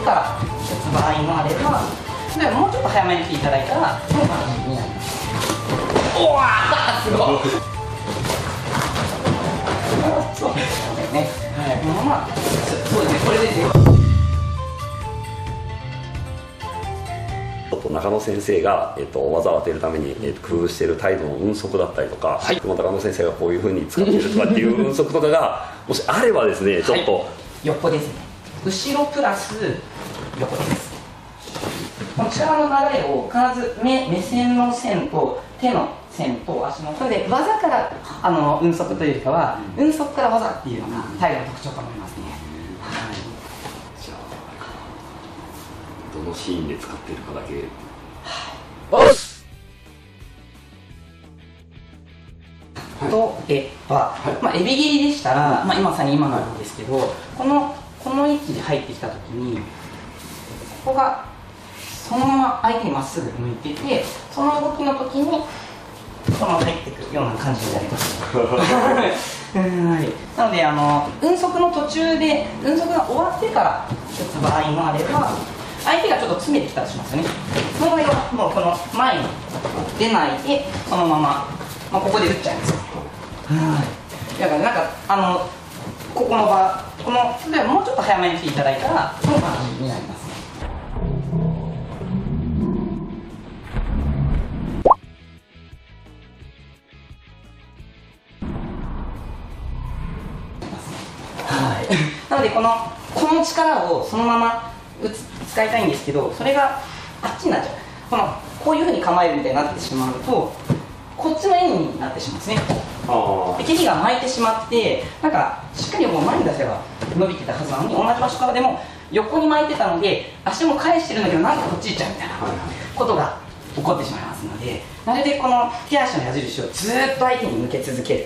から打つ場合もあれば、でももうちょっと早めに来ていただいたらこの感じになります。おわーすごいそうですね、はい、このままそうですね、これですよ。中野先生が、技を当てるために、工夫している態度の運足だったりとか、はい、中野先生がこういうふうに使っているとかっていう運足とかがもしあればですね、ちょっと、はい、横ですね。後ろプラス横です。この力の流れを必ず目線の線と手の線と足の、それで技から運足というよりかは、運足から技っていうのが態度の特徴と思いますね。はい、じゃあどのシーンで使っているかだけ。押すとエビ切りでしたら、今まさに今なんですけど、この位置で入ってきたときに、ここがそのまま相手にまっすぐ向いてて、その動きのときにそのまま入ってくるような感じになります。なので運足の途中で運足が終わってから打つ場合もあれば、相手がちょっと詰めてきたとしますよね。その場合はもうこの前に出ないでそのまま、ここで打っちゃいます。だからなんかここの場、例えばもうちょっと早めに来ていただいたらこの感じになります。なのでこの力をそのまま使いたいんですけど、それがあっちになっちゃう。こういうふうに構えるみたいになってしまうと、こっちの円になってしまうんですね。で蹴りが巻いてしまって、なんかしっかりもう前に出せば伸びてたはずなのに、同じ場所からでも横に巻いてたので足も返してるんだけど、なんかこっち行っちゃうみたいなことが起こってしまいますので、なるべくこの手足の矢印をずっと相手に向け続ける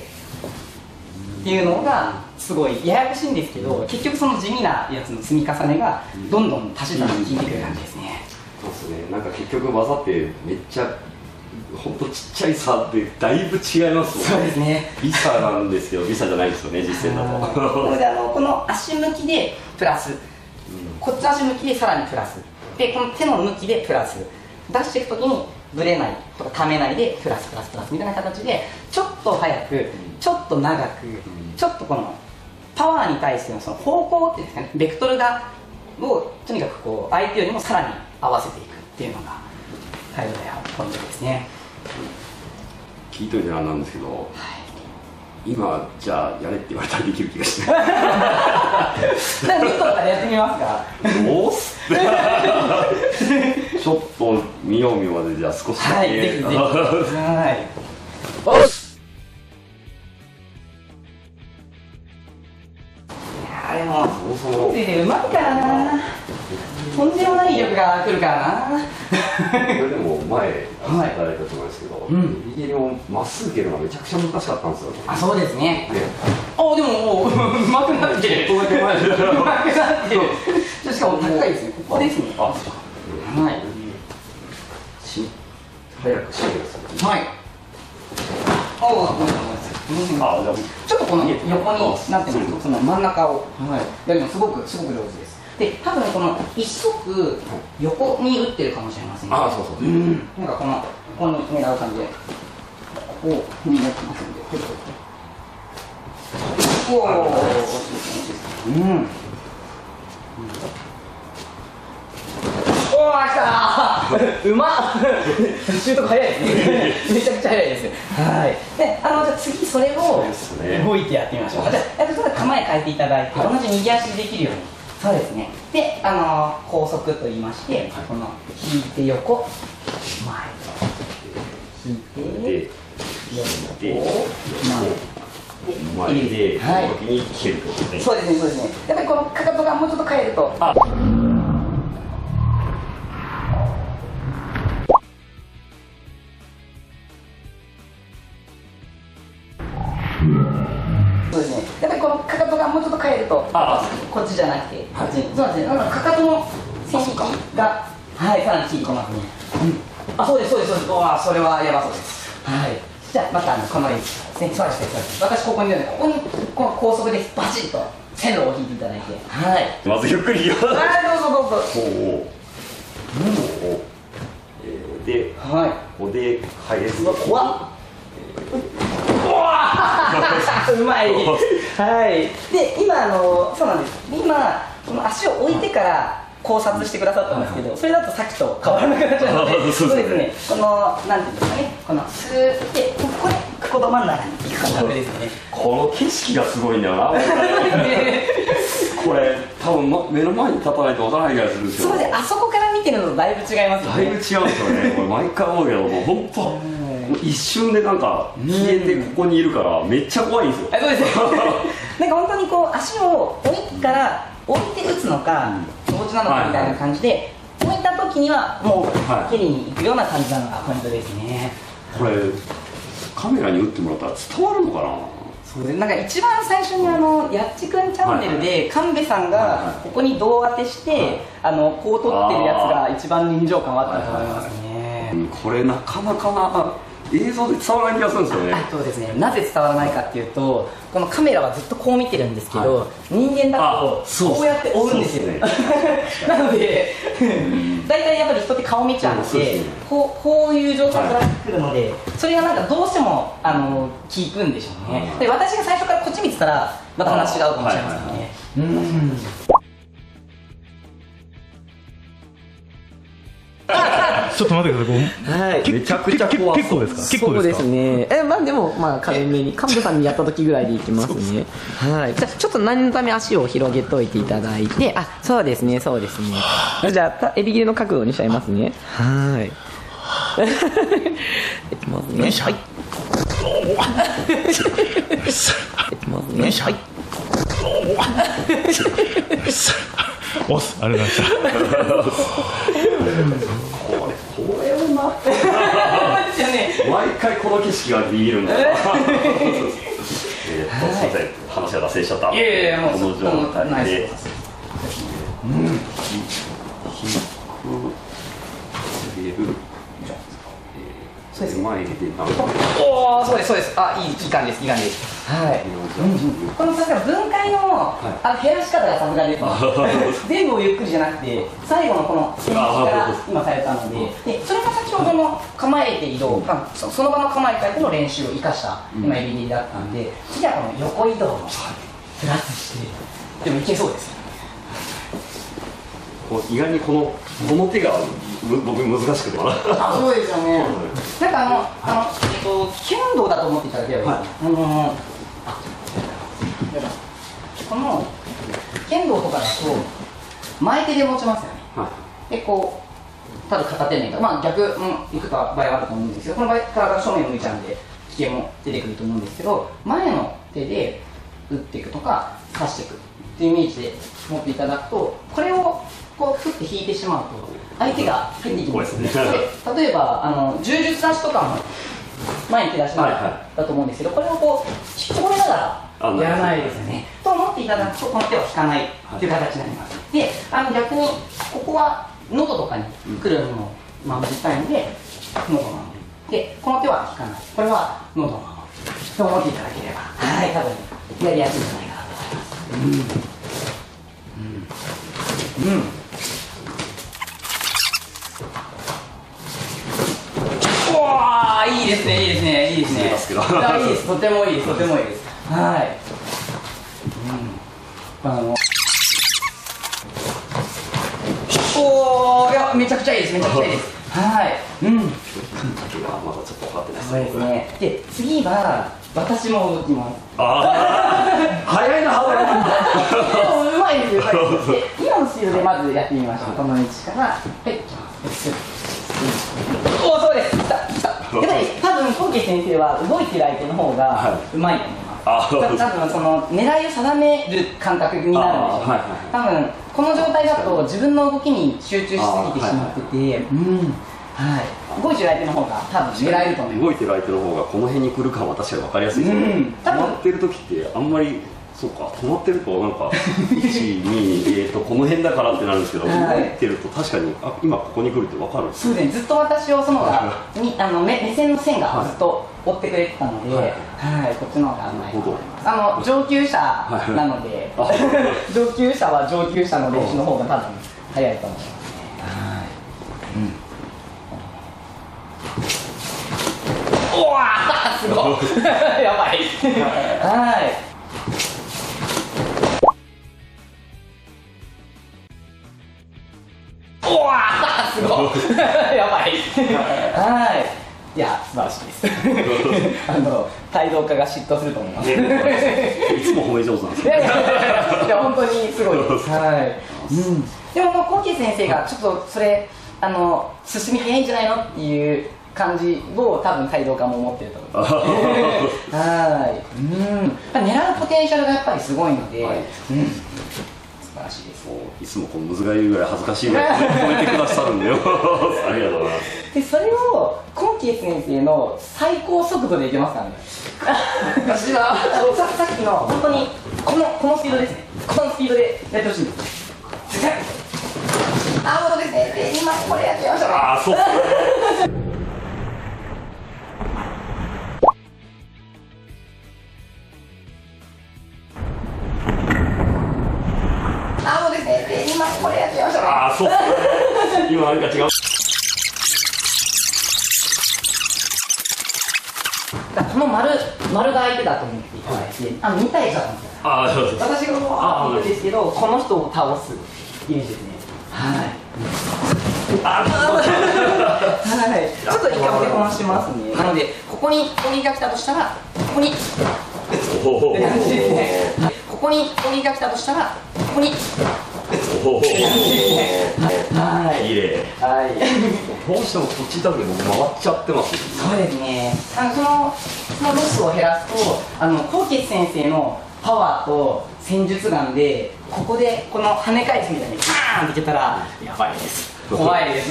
っていうのがすごいややこしいんですけど、結局その地味なやつの積み重ねがどんどん足し算に効いてくる感じですね。そうですね、なんか結局技ってめっちゃほんとちっちゃい差ってだいぶ違いますもんね。そうですね、ビサなんですけどビサじゃないですよね、実践だと。なのでこの足向きでプラス、こっち足向きでさらにプラスで、この手の向きでプラス出していくときにブレないとかためないでプラスプラスプラスみたいな形で、ちょっと速くちょっと長く、ちょっとこのパワーに対してのその方向っていうんですかね、ベクトルをとにかくこう相手よりもさらに合わせていくっていうのが態度やポイントですね。聞いといてなんですけど、今じゃあやれって言われたらできる気がしない。なんでだったらやってみますか。おっすちょっと見よう見までじゃあ少しだけ。ぜひぜひ。おっす。でもうまいからな、とんでもない威力が来るからな。これでも前いただいたと思うんですけど、右蹴りをまっすぐ蹴るのがめちゃくちゃ難しかったんですよね。そうですね。でももううまくなってる。うまくなってる。しかも高いですね。ここですね。はい。早くしめます。はい。ちょっとこの横になってますけど、その真ん中をやるのすごく上手です。で、多分この一足横に打ってるかもしれませんね。そうそう。なんかここに狙う感じで、ここを踏み出してますので、来たーうまっシュートが速いですね。めちゃくちゃ速いです。で、じゃあ次それを動いてやってみましょう。じゃあちょっと構え変えていただいて、同じ右足でできるように。そうですね。で、高速と言いまして、この引いて横、前、引いて横、前で、時に蹴ると。そうですね、そうですね。やっぱりこのかかとがもうちょっと変えると。そうですね。やっぱりこのかかとがもうちょっと変えると、こっちじゃなくて、こっち。そうですね。かかとの線引きが、さらに効いてますね。そうです、そうです、そうです。それはやばそうです。じゃあ、またこの位置ですね。そうです、そうです。私、ここにいるので、ここにこの高速でバチッと線路を引いていただいて、はい。まずゆっくりいきます。はい、どうぞどうぞ。で、はい。ここで入れず。怖っ。うまい。はい。で、今そうなんです。今この足を置いてから考察してくださったんですけど、それだとさっきと変わらなくなっちゃうので、そうですね。このなんていうんですかね、このスーってここでここど真ん中に行く感覚ですね。この景色がすごいんだよな。これ多分目の前に立たないとわからない気がするんですけど。そうで、あそこから見てるのとだいぶ違いますよね。だいぶ違うんですよね。これ毎回思うけど、もう本当一瞬でなんか消えてここにいるからめっちゃ怖いんですよ。そうです。なんか本当にこう足を置いてから置いて打つのか、同時なのかみたいな感じで、置いた時にはもう蹴りに行くような感じなのがポイントですね。これカメラに打ってもらったら伝わるのかな。そうです。なんか一番最初にやっちくんチャンネルで神戸さんがここに胴当てしてこう撮ってるやつが一番臨場感はあったと思いますね。これなかなか映像で伝わらない気がするんですよね。そうですね。なぜ伝わらないかっていうと、このカメラはずっとこう見てるんですけど、人間だとこうやって追うんですよね。なので大体やっぱり人って顔見ちゃうので、こういう状態から来るので、それがなんかどうしても効くんでしょうね。で、私が最初からこっち見てたらまた話違うかもしれませんね。ちょっと待ってください。はい、めちゃくちゃ怖結構ですか？結構そうでか？ですすね。まあでも軽めに神戸さんにやった時ぐらいでいきますね。はい。じゃあちょっと念のため足を広げといていただいて、そうですね、そうですね。じゃあ襟切れの角度にしちゃいますね。はい。いきますね。はい。いきますね。はい。おす、ありがとうございました。これを毎回この景色が見えるんだ。すいません、話が脱線しちゃった。いやいや、もうこの状態で前でおお、そうですそうです。いい感じです、いい感じです。はい。このさすが分解の減らし方がさすがです。全部をゆっくりじゃなくて、最後のこの線から今されたので、それが先ほどの構えて移動、その場の構え変えての練習を生かした今エビリだったんで、次はこの横移動をプラスして、でもいけそうです。意外にこの手が僕難しくてそうですよね。なんか剣道だと思っていただければいいです。この剣道とかだと前手で持ちますよね。でただ片手面が逆いくつか場合はあると思うんですけど、この場合体が正面を向いちゃうんで危険も出てくると思うんですけど、前の手で打っていくとか刺していくっていうイメージで持っていただくと、これをこう振って引いてしまうと相手が入っていきますね。例えば柔術出しとかも前に手出しながらだと思うんですけど、これをこう引き込めながらやらないですよね。と思っていただくとこの手は引かないという形になります。で、逆にここは喉とかに来るものを守りたいので喉を守る。で、この手は引かない。これは喉を守ると思っていただければ、多分やりやすいんじゃないかなと思います。いいですね、いいですね、いいですね。いいです、とてもいいです、とてもいいです。はい。いや、めちゃくちゃいいです、めちゃくちゃいいです。はい。まだちょっと分かってない。そうですね。で、次は私も動きます。早いな、でもうまいですよ。今のスピードでまずやってみましょう。この位置から、はい。そうです。来た。やっぱり多分コウケ先生は動いてる相手の方がうまいと思います。多分その狙いを定める感覚になるんでしょうね。多分この状態だと自分の動きに集中しすぎてしまってて、動いてる相手の方が多分狙えると思います。動いてる相手の方がこの辺に来る感は確かに分かりやすいですね。止まってる時ってあんまりそうか、止まってるとなんか1、2、この辺だからってなるんですけど、動いてると確かに今ここに来るって分かるんですね。そうですね、ずっと私をその目線の線がずっと追ってくれてたので、こっちの方がうまいと思います。上級者なので、上級者は上級者の練習の方が多分早いと思いますね。はい。おわーすごいやばいはい。おわーすごいやばいはい。いや素晴らしいです態度家が嫉妬すると思いますいつも褒め上手なんですよ。いや本当にすごいですはい、でもコンキー先生がちょっとそれ進み早いんじゃないのっていう感じを多分態度家も思ってると思いますはい狙うポテンシャルがやっぱりすごいので、素晴らしいです。いつもこのむずがゆいぐらい恥ずかしいぐらい褒めてくださるんだよありがとうございます。でそれをコンキー先生の最高速度でいけますからね私はさっきの本当にこのスピードですね。このスピードでやってほしいんです本当ですね。で今これやってみましょうね。そうっすねそうですね。で今これやってみましょうね。そうっすね今なんか違うこの丸が相手だと思っていただいて、2対1だと思って私がもういいんですけど、この人を倒すイメージですね。はいちょっと一回お手本しますね。なのでここに攻撃が来たとしたらここにって感じですね。ここに攻撃が来たとしたらここにいい例どうしてもこっちだけど回っちゃってます。そうですね。そのロスを減らすとコウケツ先生のパワーと戦術眼でここでこの跳ね返すみたいにバーンっていけたらやばいです。怖いです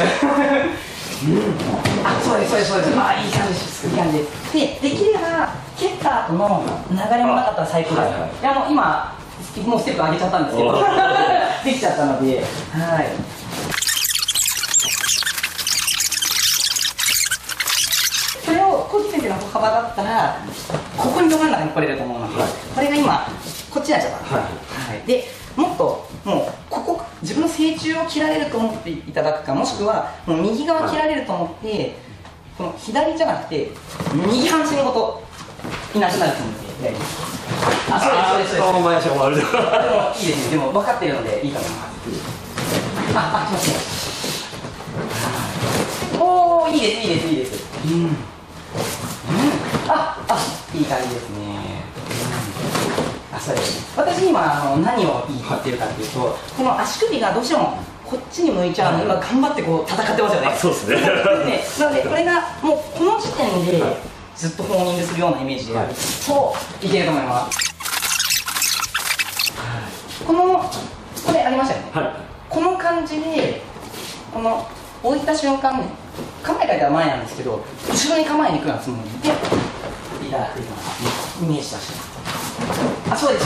そうですいい感じですいい感じです。でできれば蹴った後の流れもなかったら最高です。いやもう今もうステップ上げちゃったんですけどできちゃったのでそれをコウキ先生の歩幅だったらここにど真ん中に来れると思うので、これが今こっちになっちゃった、でもっともうここ自分の正中を切られると思っていただくか、もしくはもう右側切られると思ってこの左じゃなくて右半身ごといなくなると思ってやります。そうですでもいいですね。でも分かっているのでいいと思います。来ました。おーいいですいい感じですね。そうです。私今何を言ってるかというと、この足首がどうしてもこっちに向いちゃうので、今頑張ってこう戦ってますよね。そうですねなのでこれがもうこの時点でずっとホーニングするようなイメージでやるといけると思います。これありましたよね、この感じでこの置いた瞬間ね、構えたら前なんですけど後ろに構えに行くようなつもりでいただくようなイメージ出してます。そうです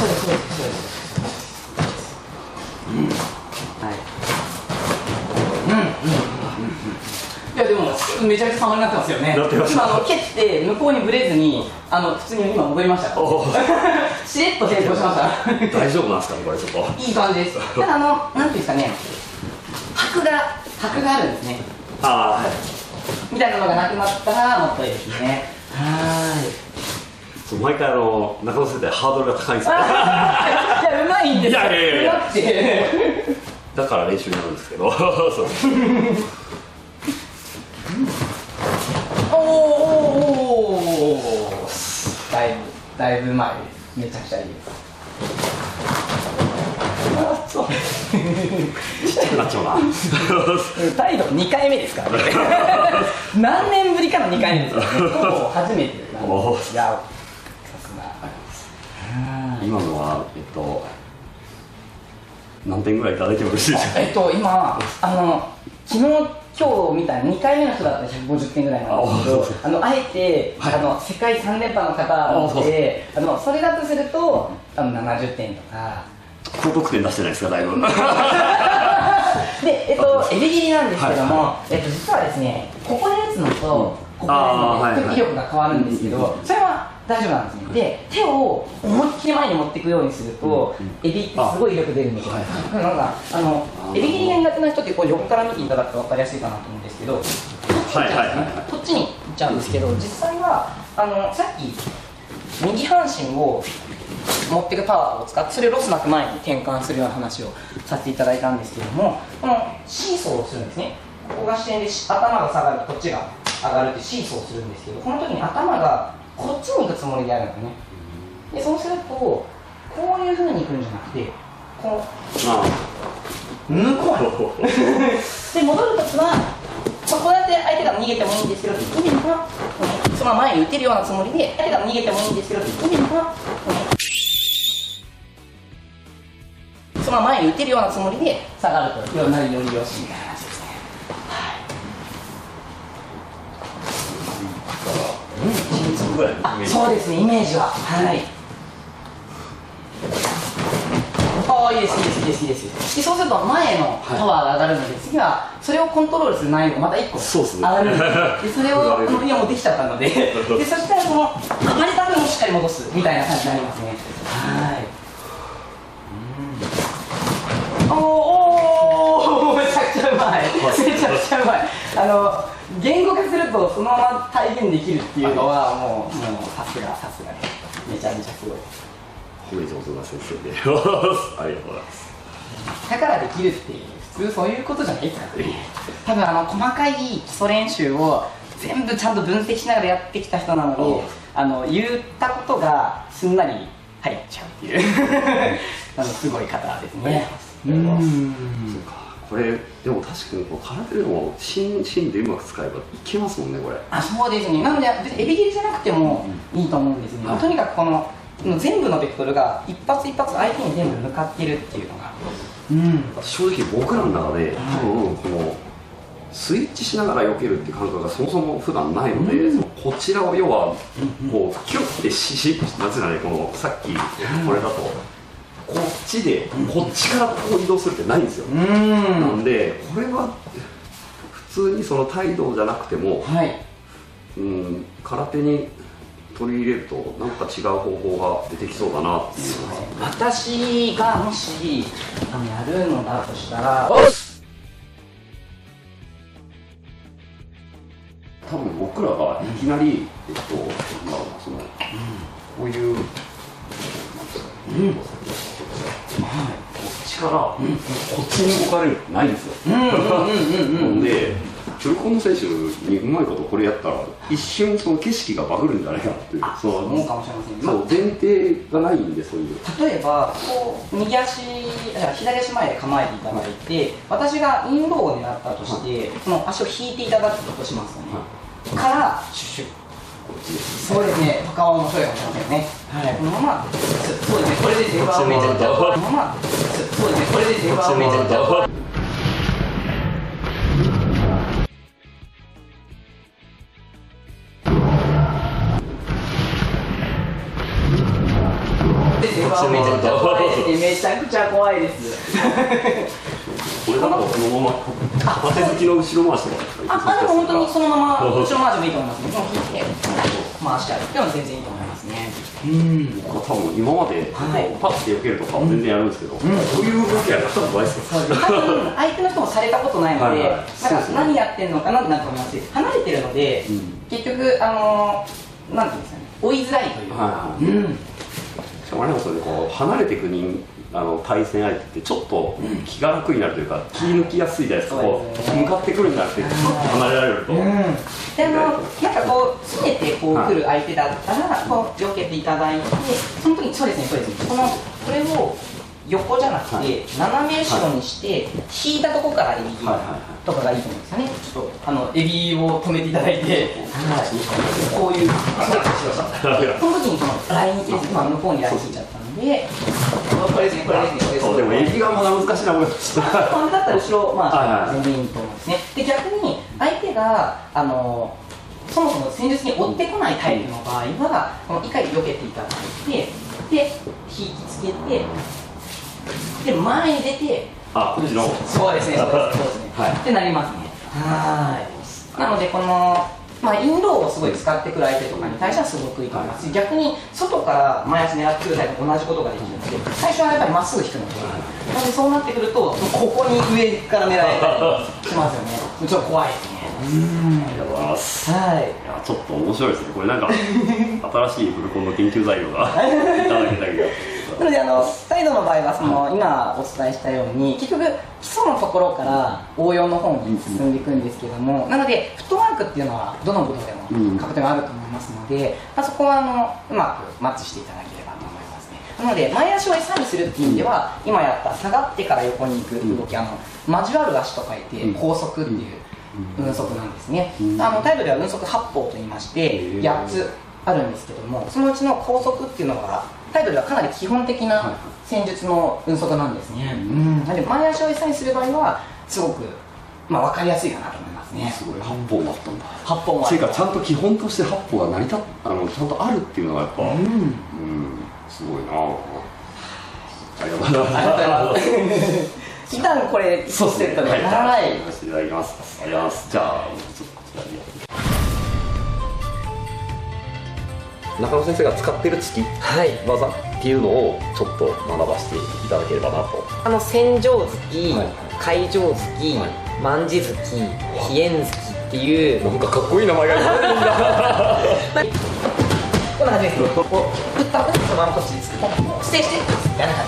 いやでもめちゃめちゃ様になってますよね。今蹴って向こうにぶれずに普通に今戻りました。しれっと成功しました。大丈夫なんですかねこれちょっと。いい感じです。ただなんていうんですかね、箔があるんですね。みたいなのがなくなったらもっといいですね。毎回中野先生ハードルが高いんですよ。いやうまいんですよ。だから練習になるんですけど。だいぶうまいです。めちゃくちゃいいです。ちっちゃくなっちゃうな。態度2回目ですからね。何年ぶりかの2回目ですからね。初めてです。いやさすが。今のは何点ぐらいいただいてもよろしいですか。今昨日今日みたいな2回目の人だったら150点ぐらいなんですけど、あえて、世界3連覇の方なのでそれだとすると70点とか。高得点出してないですかだいぶ。でエビ切りなんですけども、実はですね、ここで打つのと、ここで打つので、威力が変わるんですけど、それは大丈夫なんですね。で、手を思いっきり前に持っていくようにすると、エビってすごい威力出るんですよ。なんか、エビ切りが苦手な人ってこう横から見ていただくと分かりやすいかなと思うんですけど、こっちに行っちゃうんですけど、実際は、さっき、右半身を持っていくパワーを使って、それをロスなく前に転換するような話をさせていただいたんですけども、このシーソーをするんですね。ここが視点で頭が下がるとこっちが上がるってシーソーをするんですけど、この時に頭がこっちに行くつもりでやるんですね。でそうするとこういう風に行くんじゃなくてこう向こうにで戻る時は、こうやって相手が逃げてもいいんですけど、意味はその前に打てるようなつもりで、相手が逃げてもいいんですけど、意味はその前に打てるようなつもりで下がるとなるよりよしみたいな話ですね。そうですね、イメージは。はい。いいです。で、そうすると前のパワーが上がるので、次はそれをコントロールする難易度がまた1個上がるんです。で、それを今もできちゃったので、でそしたらその上がりた分をしっかり戻すみたいな感じになりますね。はい。めちゃくちゃうまい。めちゃくちゃうまい。言語化するとそのまま体現できるっていうのはもうさすがね。めちゃめちゃすごい。褒め上手な先生でありがとうございます。だからできるって普通そういうことじゃないですからね。多分細かい基礎練習を全部ちゃんと分析しながらやってきた人なので、言ったことがすんなり入っちゃうっていうすごい方ですね。そうか。これでも確かに空手でも芯でうまく使えばいけますもんね、これ。そうですね。なので別にエビ切りじゃなくてもいいと思うんですね。とにかくこの全部のベクトルが一発一発相手に全部向かってるっていうのが、正直僕らの中で多分このスイッチしながら避けるっていう感覚がそもそも普段ないので、こちらを要はこうキュッてなぜならこのさっきこれだとこっちでこっちからこう移動するってないんですよ。なんでこれは普通にその態度じゃなくても、空手に取り入れるとなんか違う方法が出てきそうだなっていう。私がもしやるのだとしたら、多分僕らがいきなりこういうこっちからこっちに動かれるってないんですよ。なんで距離婚の選手にうまいことこれやったら一瞬その景色がバグるんじゃないかなっていう、そうかもしれませんね。そう前提がないんで、そういう。例えばこう右足左足前で構えていただいて、私がインローを狙ったとして、この足を引いていただくとしますよね。からシュッシュッ、そうですね。他は面白いかもしれませんね。このままそうですね。これで全場を埋めちゃった。このままそうですね。これで全場を埋めちゃった。めちゃくちゃ怖いです。これだとこのまま片手突きの後ろ回しとか。でも本当にそのまま後ろ回しもいいと思いますね。もう引いて回しちゃうっていうのは全然いいと思いますね。僕は多分今までパッて避けるとかは全然やるんですけど、こういう動きやったことないですよ。相手の人もされたことないので、何やってんのかなってなると思いますし、離れてるので結局なんていうんですかね、追いづらいというか。しかもあれもそれでこう離れていく対戦相手ってちょっと気が楽になるというか、気抜きやすいじゃないですか。こう向かってくるんじゃなくてちょっと離れられると。でなんかこう詰めてこう来る相手だったらこう避けていただいて、その時にそうですね。これを横じゃなくて斜め後ろにして引いたとこからエビ切りとかがいいと思うんですよね。ちょっとエビを止めていただいて、こういうその時にこのラインケース、今向こうにラインついちゃったので、これですね。でもエビがまだ難しいな、これ。これだったら後ろ全然いいと思うんですね。で逆に相手がそもそも戦術に追ってこないタイプの場合は、このいかに避けていただいて、で引きつけて、で前に出てあ、こっちの。そうですね、そうですね、はいってなりますね。なのでこのインローをすごい使ってくる相手とかに対してはすごくいいと思いますし、逆に外から前足狙ってくるタイプと同じことができるんですけど、最初はやっぱりまっすぐ引くので、なのでそうなってくるとここに上から狙えたりしますよね。ちょっと怖いですね。ありがとうございます。いや、ちょっと面白いですね。これなんか新しいフルコンの研究材料がいただけたりが。なのでサイドの場合は今お伝えしたように結局基礎のところから応用の方に進んでいくんですけども、なのでフットワークっていうのはどの部分でも各点あると思いますので、そこはうまくマッチしていただければと思いますね。なので前足を餌にするっていう意味では、今やった下がってから横に行く動き、交わる足と書いて高速っていう運足なんですね。タイトルでは運足8法と言いまして8つあるんですけども、そのうちの高速っていうのがタイトルではかなり基本的な戦術の運足なんですね。なので前足を餌にする場合はすごく分かりやすいかなと思いますね。すごい8本もあったんだ。8本もある。ちゃんと基本として8本が成り立ちゃんとあるっていうのがやっぱすごいな。ありがとうございます。一旦これそうですね。セットではい、していただきます。ありがとうございます。じゃあちょっとこちらに。中野先生が使っている突き技っていうのをちょっと学ばせていただければなと。千畳突き、海上突き、万字突き、飛燕突きっていう、なんかかっこいい名前がいっぱいあるんだ。こんな感じです。打った後にそのままこっちにつく。ステイしてやらない。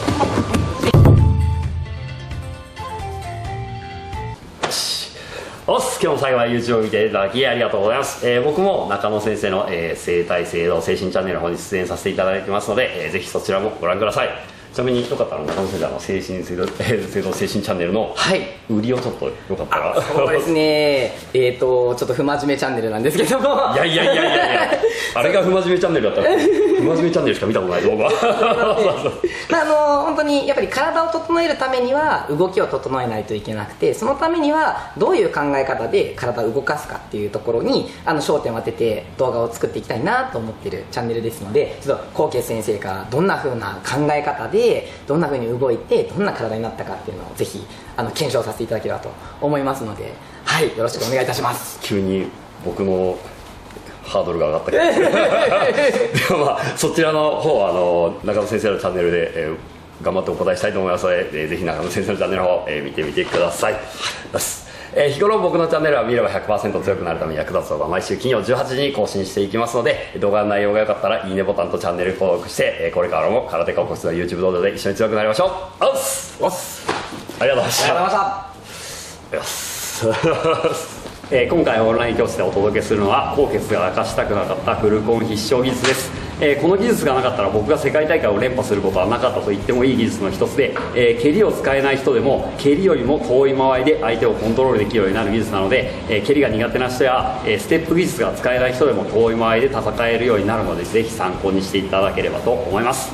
今日も最後まで YouTube を見ていただきありがとうございます。僕も中野先生の、生態制度精神チャンネルの方に出演させていただいてますので、ぜひそちらもご覧ください。ちなみによかったら中野先生精神制度精神チャンネルの売りをちょっとよかったら。そうですね、ちょっと不真面目チャンネルなんですけども、いやあれが不真面目チャンネルだったら不真面目チャンネルしか見たことない動画。本当にやっぱり体を整えるためには動きを整えないといけなくて、そのためにはどういう考え方で体を動かすかっていうところに焦点を当てて動画を作っていきたいなと思ってるチャンネルですので、ちょっと纐纈先生からどんな風な考え方でどんな風に動いてどんな体になったかっていうのをぜひ検証させていただければと思いますので、よろしくお願いいたします。急に僕のハードルが上がったけどでもそちらの方は中野先生のチャンネルで、頑張ってお答えしたいと思いますので、ぜひ中野先生のチャンネルの方、見てみてください。日頃僕のチャンネルは見れば 100% 強くなるために役立つ動画毎週金曜18時に更新していきますので、動画の内容が良かったらいいねボタンとチャンネル登録して、これからも空手家を起こすの YouTube 動画で一緒に強くなりましょう。ありがとうございました。今回オンライン教室でお届けするのは纐纈が明かしたくなかったフルコン必勝技術です。この技術がなかったら僕が世界大会を連覇することはなかったと言ってもいい技術の一つで、蹴りを使えない人でも蹴りよりも遠い間合いで相手をコントロールできるようになる技術なので、蹴りが苦手な人やステップ技術が使えない人でも遠い間合いで戦えるようになるので、ぜひ参考にしていただければと思います。